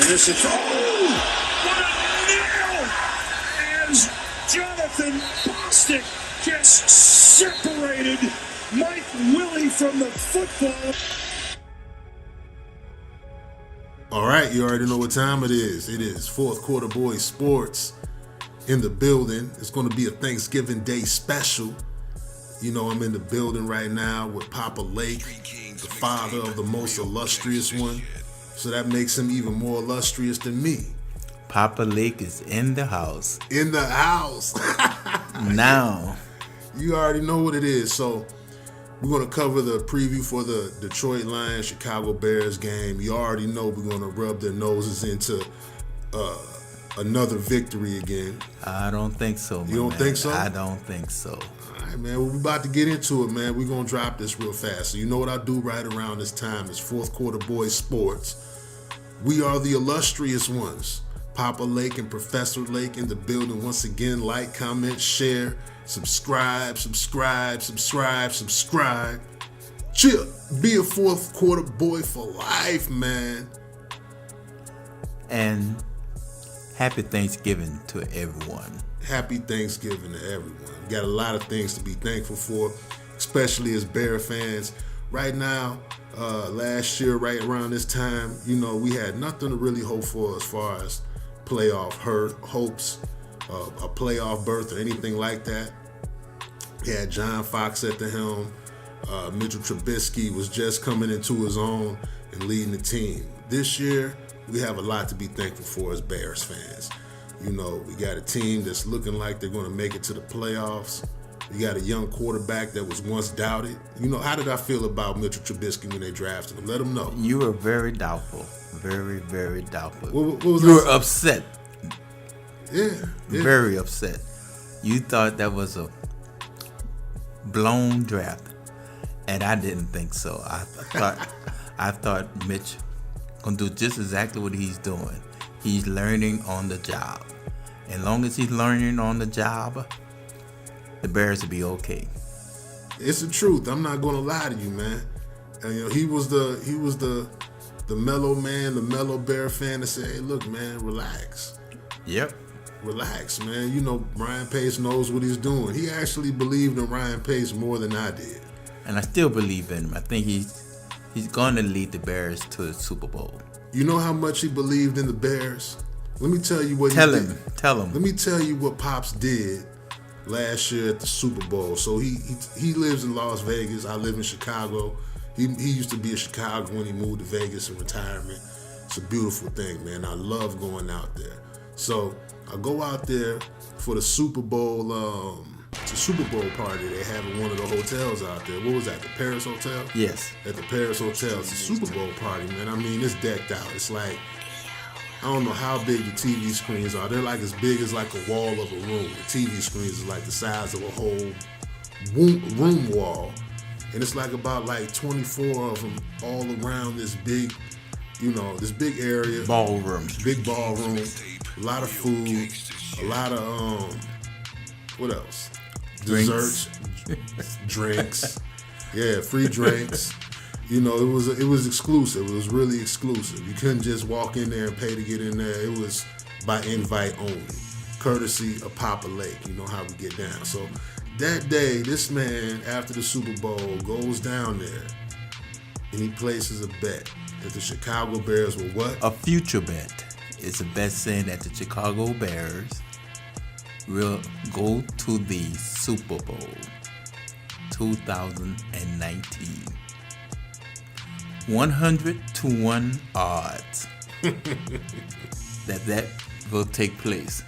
position. Oh! What a nail! As Jonathan Bostic just separated Mike Willie from the football. All right, you already know what time it is. It is fourth quarter Boyz Sports in the building. It's going to be a Thanksgiving Day special. You know, I'm in the building right now with Papa Lake, the father of the most illustrious one. So that makes him even more illustrious than me. Papa Lake is in the house. In the house. Now. You already know what it is. So we're going to cover the preview for the Detroit Lions Chicago Bears game. You already know we're going to rub their noses into another victory again. I don't think so, man. You don't think so? I don't think so. All right, man. We're about to get into it, man. We're going to drop this real fast. So you know what I do right around this time. It's fourth quarter Boyz Sports. We are the illustrious ones. Papa Lake and Professor Lake in the building once again. Like, comment, share, subscribe. Chill. Be a fourth quarter boy for life, man. And happy Thanksgiving to everyone. Happy Thanksgiving to everyone. Got a lot of things to be thankful for, especially as Bear fans. Right now, last year, right around this time, you know, we had nothing to really hope for as far as playoff hopes, a playoff berth or anything like that. We had John Fox at the helm. Mitchell Trubisky was just coming into his own and leading the team. This year, we have a lot to be thankful for as Bears fans. You know, we got a team that's looking like they're going to make it to the playoffs. We got a young quarterback that was once doubted. You know, how did I feel about Mitchell Trubisky when they drafted him? Let him know. You were very doubtful. Very, very doubtful. What was you were upset. Yeah. Very upset. You thought that was a blown draft. And I didn't think so. I thought Mitch gonna do just exactly what he's doing. He's learning on the job. As long as he's learning on the job, the Bears will be okay. It's the truth. I'm not gonna lie to you, man. And, you know, he was the mellow man, the mellow Bear fan that said, "Hey, look, man, relax." Yep. Relax, man. You know, Ryan Pace knows what he's doing. He actually believed in Ryan Pace more than I did. And I still believe in him. I think he's going to lead the Bears to the Super Bowl. You know how much he believed in the Bears? Let me tell you what Tell he him. did. Tell him. Let me tell you what Pops did last year at the Super Bowl. So he lives in Las Vegas. I live in Chicago. He used to be in Chicago when he moved to Vegas in retirement. It's a beautiful thing, man. I love going out there. So I go out there for the Super Bowl. It's a Super Bowl party they have in one of the hotels out there. What was that, the Paris Hotel? Yes. At the Paris Hotel. It's a Super Bowl party, man. I mean, it's decked out. It's like, I don't know how big the TV screens are. They're like as big as like a wall of a room. The TV screens is like the size of a whole room wall. And it's like about like 24 of them all around this big, you know, this big area. Ballroom. Big ballroom. A lot of food. A lot of, what else? Desserts, drinks, yeah, free drinks. You know, it was exclusive. It was really exclusive. You couldn't just walk in there and pay to get in there. It was by invite only, courtesy of Papa Lake. You know how we get down. So that day, this man, after the Super Bowl, goes down there and he places a bet that the Chicago Bears will what? A future bet. It's a bet saying that the Chicago Bears will go to the Super Bowl 2019. 100-1 odds that will take place.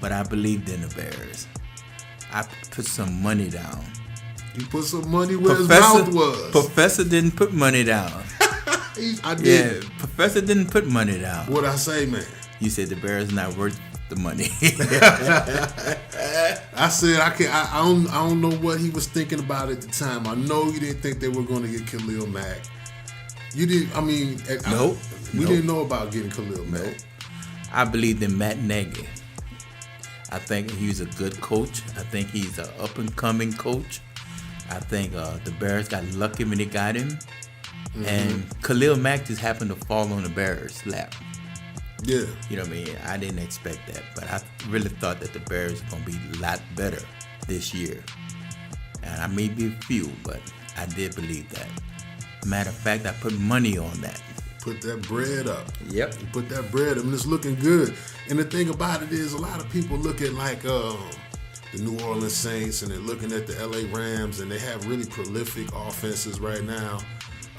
But I believed in the Bears. I put some money down. You put some money where his mouth was. Professor didn't put money down. I did. Yeah, Professor didn't put money down. What'd I say, man? You said the Bears not worth the money. I said I don't know what he was thinking about at the time. I know you didn't think they were going to get Khalil Mack. You didn't. I mean, nope. We didn't know about getting Khalil Mack. Nope. I believed in Matt Nagy. I think he's a good coach. I think he's an up and coming coach. I think the Bears got lucky when they got him. Mm-hmm. And Khalil Mack just happened to fall on the Bears' lap. Yeah. You know what I mean? I didn't expect that, but I really thought that the Bears were going to be a lot better this year. And I may be a few, but I did believe that. Matter of fact, I put money on that. Put that bread up. Yep. You put that bread up, and it's looking good. And the thing about it is, a lot of people look at like the New Orleans Saints, and they're looking at the LA Rams, and they have really prolific offenses right now.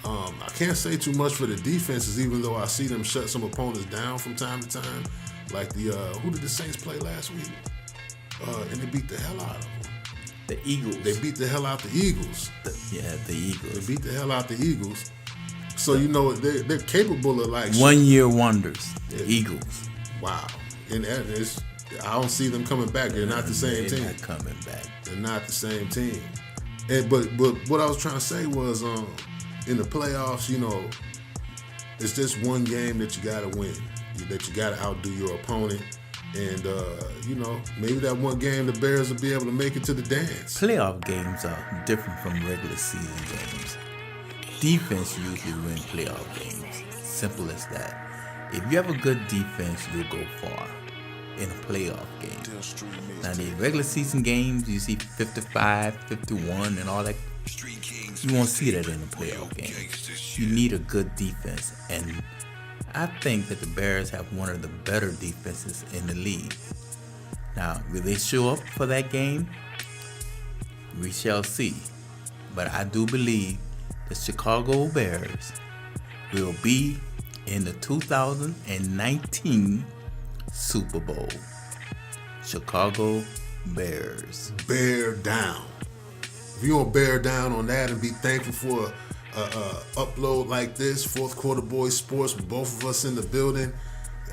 I can't say too much for the defenses, even though I see them shut some opponents down from time to time. Like who did the Saints play last week? And they beat the hell out of them. The Eagles. They beat the hell out the Eagles. The Eagles. They beat the hell out the Eagles. So, you know, they're capable of like... 1 year wonders. The Eagles. Wow. And I don't see them coming back. They're not the same team. They're not coming back. They're not the same team. But what I was trying to say was, in the playoffs, you know, it's just one game that you got to win. That you got to outdo your opponent. And, you know, maybe that one game the Bears will be able to make it to the dance. Playoff games are different from regular season games. Defense usually win playoff games. Simple as that. If you have a good defense, you'll go far in a playoff game. Now, the regular season games, you see 55, 51, and all that. You won't see that in a playoff game. You need a good defense. And I think that the Bears have one of the better defenses in the league. Now, will they show up for that game? We shall see. But I do believe the Chicago Bears will be in the 2019 Super Bowl. Chicago Bears. Bear down. If you want to bear down on that and be thankful for upload like this, Fourth Quarter Boys Sports, with both of us in the building,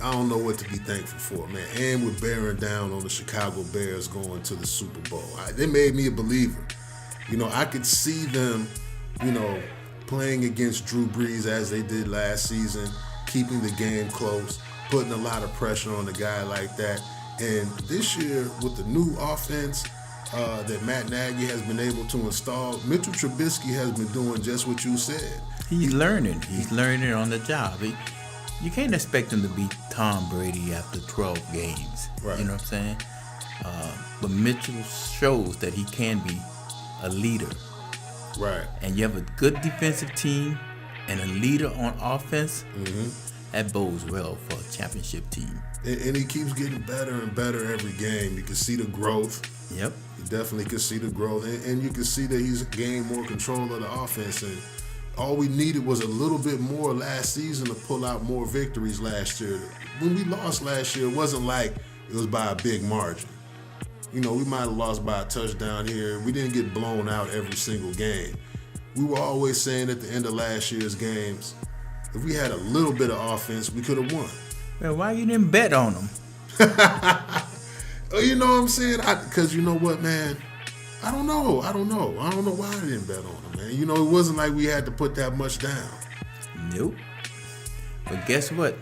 I don't know what to be thankful for, man. And we're bearing down on the Chicago Bears going to the Super Bowl. They made me a believer. You know, I could see them, you know, playing against Drew Brees as they did last season, keeping the game close, putting a lot of pressure on a guy like that. And this year, with the new offense that Matt Nagy has been able to install, Mitchell Trubisky has been doing just what you said. He's learning. He's learning on the job. You can't expect him to beat Tom Brady after 12 games. Right. You know what I'm saying? But Mitchell shows that he can be a leader. Right. And you have a good defensive team and a leader on offense. Mm-hmm. That bodes well for a championship team. And he keeps getting better and better every game. You can see the growth. Yep. You definitely can see the growth. And you can see that he's gained more control of the offense. And all we needed was a little bit more last season to pull out more victories last year. When we lost last year, it wasn't like it was by a big margin. You know, we might have lost by a touchdown here. We didn't get blown out every single game. We were always saying at the end of last year's games, if we had a little bit of offense, we could have won. Well, why you didn't bet on them? You know what I'm saying? Because you know what, man? I don't know. I don't know why I didn't bet on them, man. You know, it wasn't like we had to put that much down. Nope. But guess what?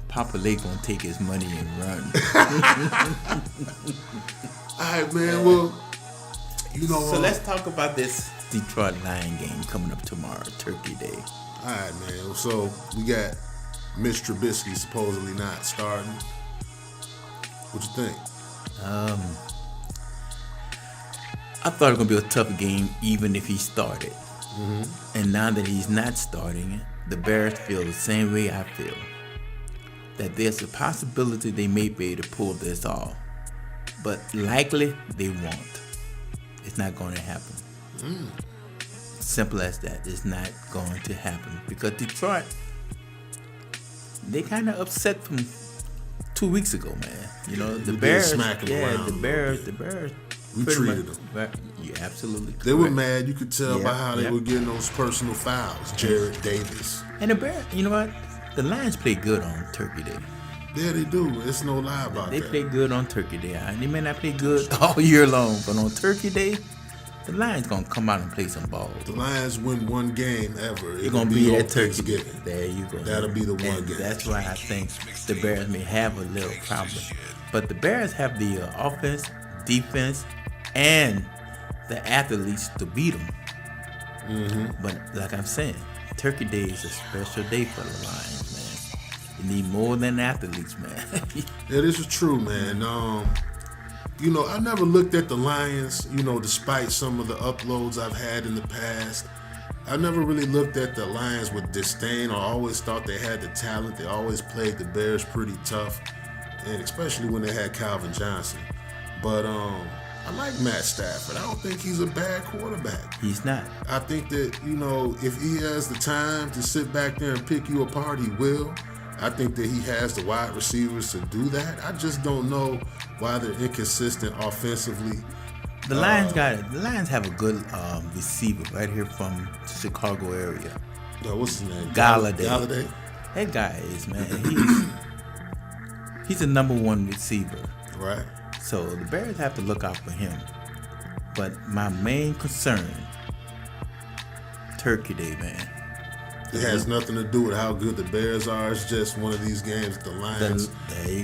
Papa Lake gonna take his money and run. All right, man. Well, you know. So let's talk about this Detroit Lion game coming up tomorrow, Turkey Day. All right, man. So we got Mitch Trubisky supposedly not starting. What you think? I thought it was gonna be a tough game, even if he started. Mm-hmm. And now that he's not starting, the Bears feel the same way I feel. That there's a possibility they may be able to pull this off, but likely they won't. It's not going to happen. Simple as that. It's not going to happen because Detroit, they kind of upset from 2 weeks ago, man. You know, the Bears, the Bears. We treated them. Yeah, absolutely correct. They were mad. You could tell by how they Yep. were getting those personal fouls. Jared Davis. And the Bears, you know what? The Lions play good on Turkey Day. Yeah, they do. It's no lie about They that. play good on Turkey Day. They may not play good all year long, but on Turkey Day, the Lions gonna come out and play some ball. The Lions win one game ever. It's gonna be on at Turkey Day. Thanksgiving. There you go. That'll be the one And game. that's why I think the Bears may have a little problem. But the Bears have the offense, defense, and the athletes to beat them. Mm-hmm. But like I'm saying, Turkey Day is a special day for the Lions, man. You need more than athletes, man. Yeah, this is true, man. I never looked at the Lions, despite some of the uploads I've had in the past. I never really looked at the Lions with disdain. I always thought they had the talent. They always played the Bears pretty tough, and especially when they had Calvin Johnson. But I like Matt Stafford. I don't think he's a bad quarterback. He's not. I think that, if he has the time to sit back there and pick you apart, he will. I think that he has the wide receivers to do that. I just don't know why they're inconsistent offensively. The Lions have a good receiver right here from the Chicago area. What's his name? Galladay. That guy is, man. He's the number one receiver. Right. So the Bears have to look out for him. But my main concern, Turkey Day, man. It has nothing to do with how good the Bears are. It's just one of these games the Lions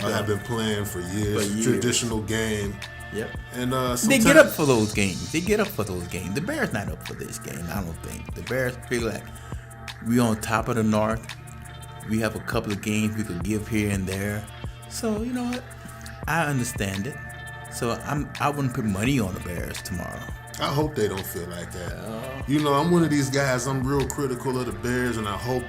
have been playing for years. Traditional game. Yep. And they get up for those games. The Bears not up for this game, I don't think. The Bears feel like we on top of the North. We have a couple of games we could give here and there. So, you know what? I understand it. So I wouldn't put money on the Bears tomorrow. I hope they don't feel like that. I'm one of these guys, I'm real critical of the Bears, and I hope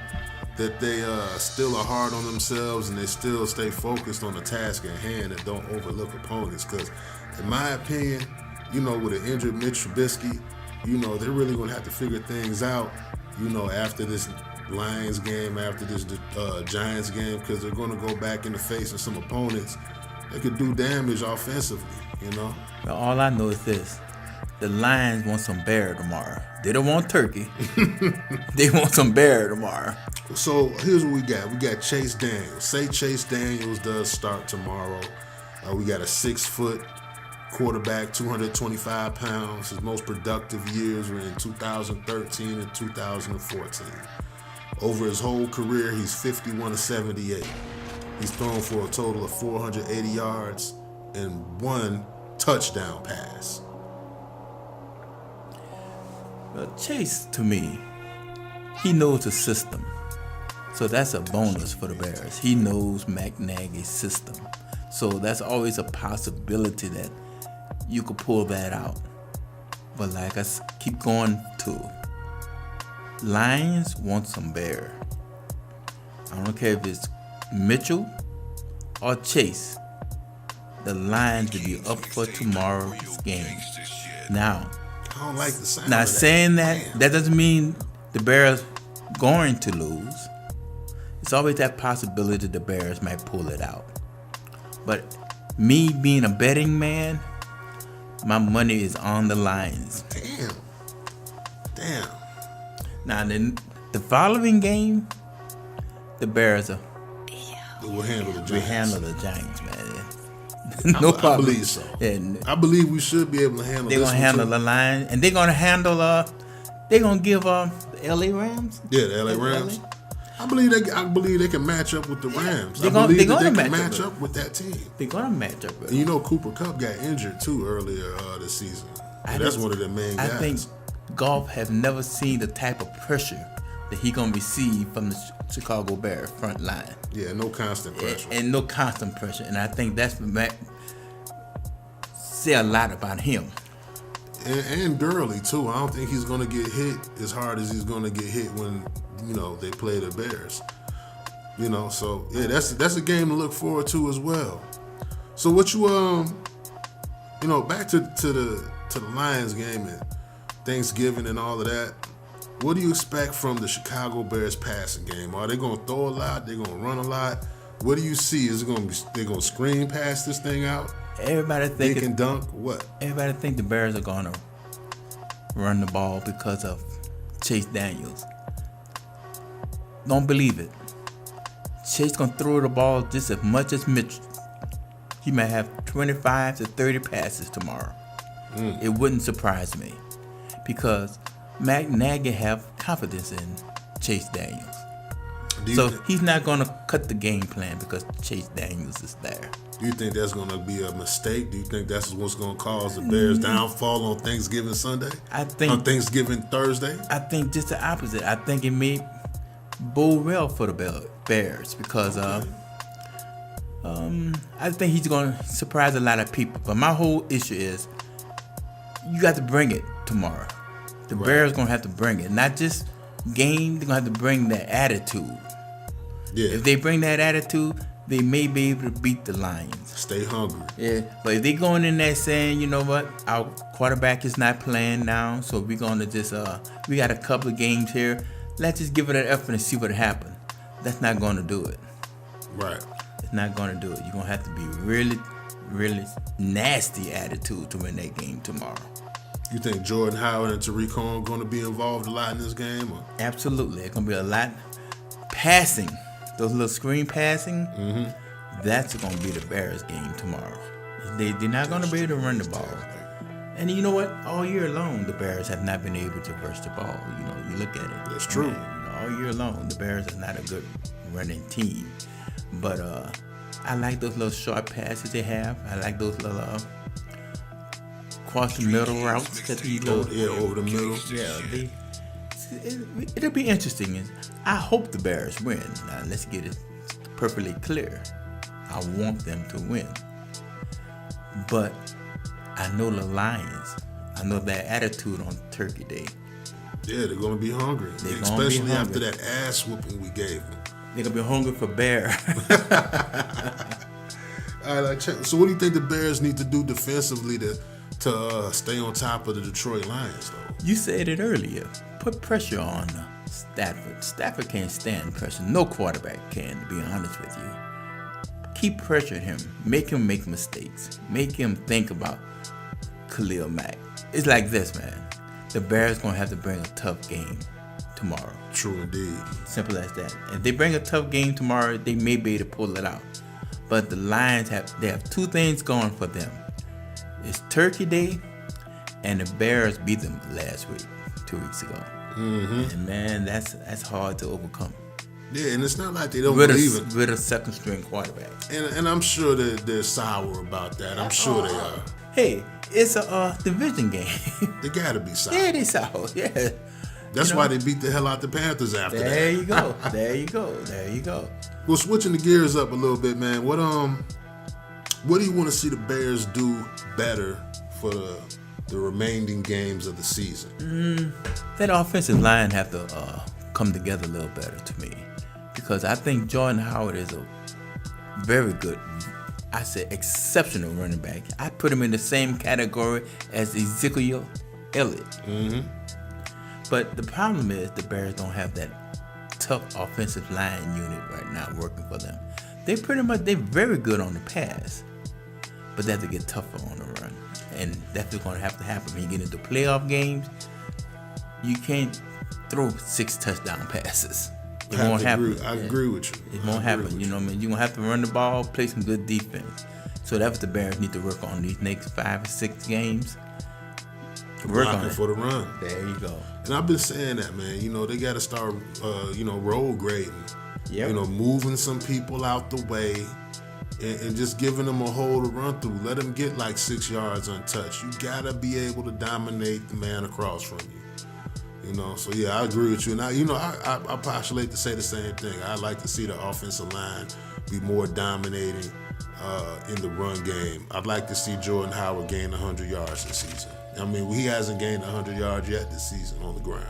that they still are hard on themselves and they still stay focused on the task at hand and don't overlook opponents. Because in my opinion, with an injured Mitch Trubisky, they're really going to have to figure things out, after this Lions game, after this Giants game, because they're going to go back into facing some opponents that could do damage offensively, Well, all I know is this. The Lions want some bear tomorrow. They don't want turkey. They want some bear tomorrow. So here's what we got. We got Chase Daniels. Say Chase Daniels does start tomorrow. We got a 6-foot quarterback, 225 pounds. His most productive years were in 2013 and 2014. Over his whole career, he's 51 to 78. He's thrown for a total of 480 yards and 1 touchdown pass. Well, Chase, to me, he knows the system. So that's a bonus for the Bears. He knows Matt Nagy's system. So that's always a possibility that you could pull that out. But like I keep going to, Lions want some bear. I don't care if it's Mitchell or Chase. The Lions will be up for tomorrow's game. Now, I don't like the sound now of that. saying that doesn't mean the Bears going to lose. It's always that possibility the Bears might pull it out. But me being a betting man, my money is on the Lions. Damn. Now then, the following game, the Bears We'll handle the Giants. we handle the Giants, man. No problem. I believe so. And I believe we should be able to handle. they're this gonna one handle too. the Lions, and they're gonna handle. They're gonna give the LA Rams. Yeah, the LA Rams. I believe they can match up with the Rams. They're I gonna- believe they're that they gonna can match match up up with that team. They're gonna match up with. And Cooper Kupp got injured too earlier this season. That's one of the main guys. I think Goff have never seen the type of pressure that he gonna receive from the Chicago Bears front line. Yeah, no constant pressure. And no constant pressure. And I think that's say a lot about him. And Gurley too. I don't think he's gonna get hit as hard as he's gonna get hit when they play the Bears. So yeah, that's a game to look forward to as well. So what you back to the Lions game and Thanksgiving and all of that. What do you expect from the Chicago Bears passing game? Are they gonna throw a lot? They gonna run a lot? What do you see? Is it gonna be they gonna screen pass this thing out? Everybody They think can dunk? What? Everybody think the Bears are gonna run the ball because of Chase Daniels. Don't believe it. Chase gonna throw the ball just as much as Mitch. He might have 25 to 30 passes tomorrow. It wouldn't surprise me because Matt Nagy have confidence in Chase Daniels. So he's not gonna cut the game plan because Chase Daniels is there. Do you think that's going to be a mistake? Do you think that's what's going to cause the Bears' downfall on Thanksgiving Sunday? I think on Thanksgiving Thursday? I think just the opposite. I think it may bode well for the Bears because I think he's going to surprise a lot of people. But my whole issue is you got to bring it tomorrow. The Bears going to have to bring it. Not just game, they're going to have to bring that attitude. Yeah. If they bring that attitude, they may be able to beat the Lions. Stay hungry. Yeah, but if they going in there saying, you know what, our quarterback is not playing now, so we're going to just, we got a couple of games here. Let's just give it an effort and see what happens. That's not going to do it. Right. It's not going to do it. You're going to have to be really, really nasty attitude to win that game tomorrow. You think Jordan Howard and Tariq Cohen going to be involved a lot in this game? Or? Absolutely. It's going to be a lot passing. Those little screen passing, that's going to be the Bears game tomorrow. They're not going to be able to run the ball. And you know what? All year long, the Bears have not been able to burst the ball. You know, you look at it. That's true. All year long, the Bears are not a good running team. But I like those little short passes they have. I like those little cross the middle routes that they go. Over the middle. Yeah, it'll be interesting. I hope the Bears win. Now, let's get it perfectly clear. I want them to win. But I know the Lions. I know their attitude on Turkey Day. Yeah, they're going to be hungry. Especially after that ass whooping we gave them. They're going to be hungry for bear. All right, so what do you think the Bears need to do defensively to stay on top of the Detroit Lions, though? You said it earlier. Put pressure on Stafford. Stafford can't stand pressure. No quarterback can, to be honest with you. Keep pressuring him. Make him make mistakes. Make him think about Khalil Mack. It's like this, man. The Bears going to have to bring a tough game tomorrow. True indeed. Simple as that. If they bring a tough game tomorrow, they may be able to pull it out. But the Lions have two things going for them. It's Turkey Day, and the Bears beat them last week, 2 weeks ago. And man, that's hard to overcome. Yeah, and it's not like they don't believe it. With a second string quarterback. And I'm sure that they're sour about that. I'm sure they are. Hey, it's a division game. They gotta be sour. Yeah, they sour. Yeah. That's why they beat the hell out the Panthers after that. There you go. There you go. There you go. Well, switching the gears up a little bit, man. What do you want to see the Bears do better for the remaining games of the season? That offensive line have to come together a little better to me, because I think Jordan Howard is a very good, I said exceptional running back. I put him in the same category as Ezekiel Elliott. But the problem is the Bears don't have that tough offensive line unit right now working for them. They're very good on the pass, but they have to get tougher on the run. And that's what's going to have to happen when you get into playoff games. You can't throw 6 touchdown passes. It won't happen. I agree with you. It won't happen. You know what I mean? You're going to have to run the ball, play some good defense. So that's what the Bears need to work on these next 5 or 6 games. Work on it for the run. There you go. And I've been saying that, man. You know, they got to start, road grading. Yep. You know, moving some people out the way and just giving them a hole to run through. Let them get like 6 yards untouched. You got to be able to dominate the man across from you. You know, so yeah, I agree with you. And I postulate to say the same thing. I'd like to see the offensive line be more dominating in the run game. I'd like to see Jordan Howard gain 100 yards this season. I mean, he hasn't gained 100 yards yet this season on the ground.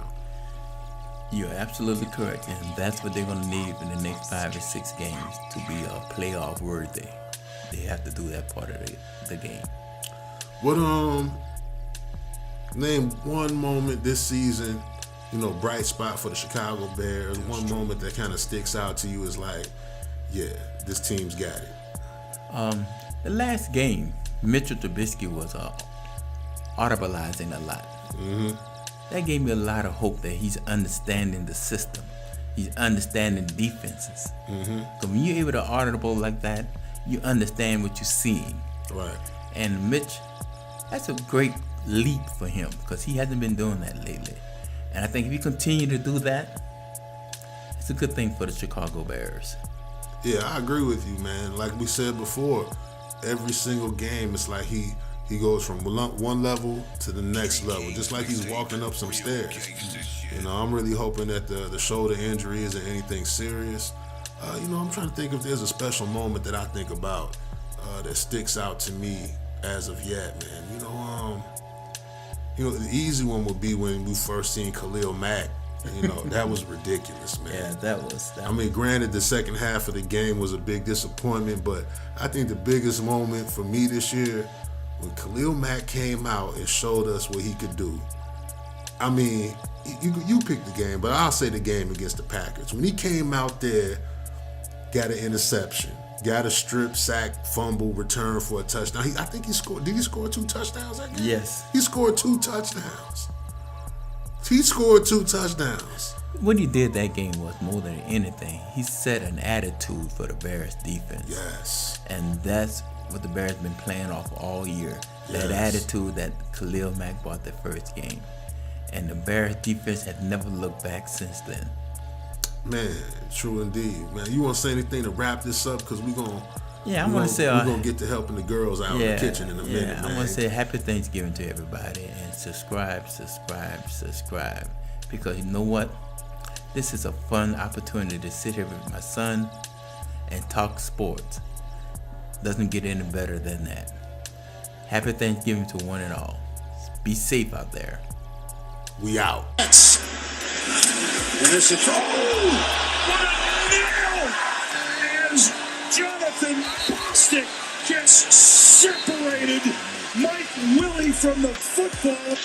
You're absolutely correct, and that's what they're going to need in the next 5 or 6 games to be playoff worthy. They have to do that part of the game. What name one moment this season, bright spot for the Chicago Bears. One moment that kind of sticks out to you is like, yeah, this team's got it. The last game, Mitchell Trubisky was audibleizing a lot. That gave me a lot of hope that he's understanding the system. He's understanding defenses. So when you're able to audible like that, you understand what you're seeing. Right. And Mitch, that's a great leap for him because he hasn't been doing that lately. And I think if you continue to do that, it's a good thing for the Chicago Bears. Yeah, I agree with you, man. Like we said before, every single game, it's like he goes from one level to the next level, just like he's walking up some stairs. I'm really hoping that the shoulder injury isn't anything serious. I'm trying to think if there's a special moment that I think about that sticks out to me as of yet, man. The easy one would be when we first seen Khalil Mack. That was ridiculous, man. Yeah, that was. I mean, granted, the second half of the game was a big disappointment, but I think the biggest moment for me this year when Khalil Mack came out and showed us what he could do. I mean, you picked the game, but I'll say the game against the Packers. When he came out there, got an interception, got a strip sack, fumble, return for a touchdown. I think he scored. Did he score 2 touchdowns that game? Yes. He scored 2 touchdowns. He scored 2 touchdowns. What he did that game was more than anything. He set an attitude for the Bears defense. Yes. And that's what the Bears been playing off all year. That attitude that Khalil Mack brought the first game. And the Bears defense had never looked back since then. Man, true indeed. Man, you want to say anything to wrap this up? Because we're going to get to helping the girls out in the kitchen in a minute, man. I want to say happy Thanksgiving to everybody and subscribe. Because you know what? This is a fun opportunity to sit here with my son and talk sports. Doesn't get any better than that. Happy Thanksgiving to one and all. Be safe out there. We out. And it's what a nail! As Jonathan Bostic gets separated, Mike Willie from the football.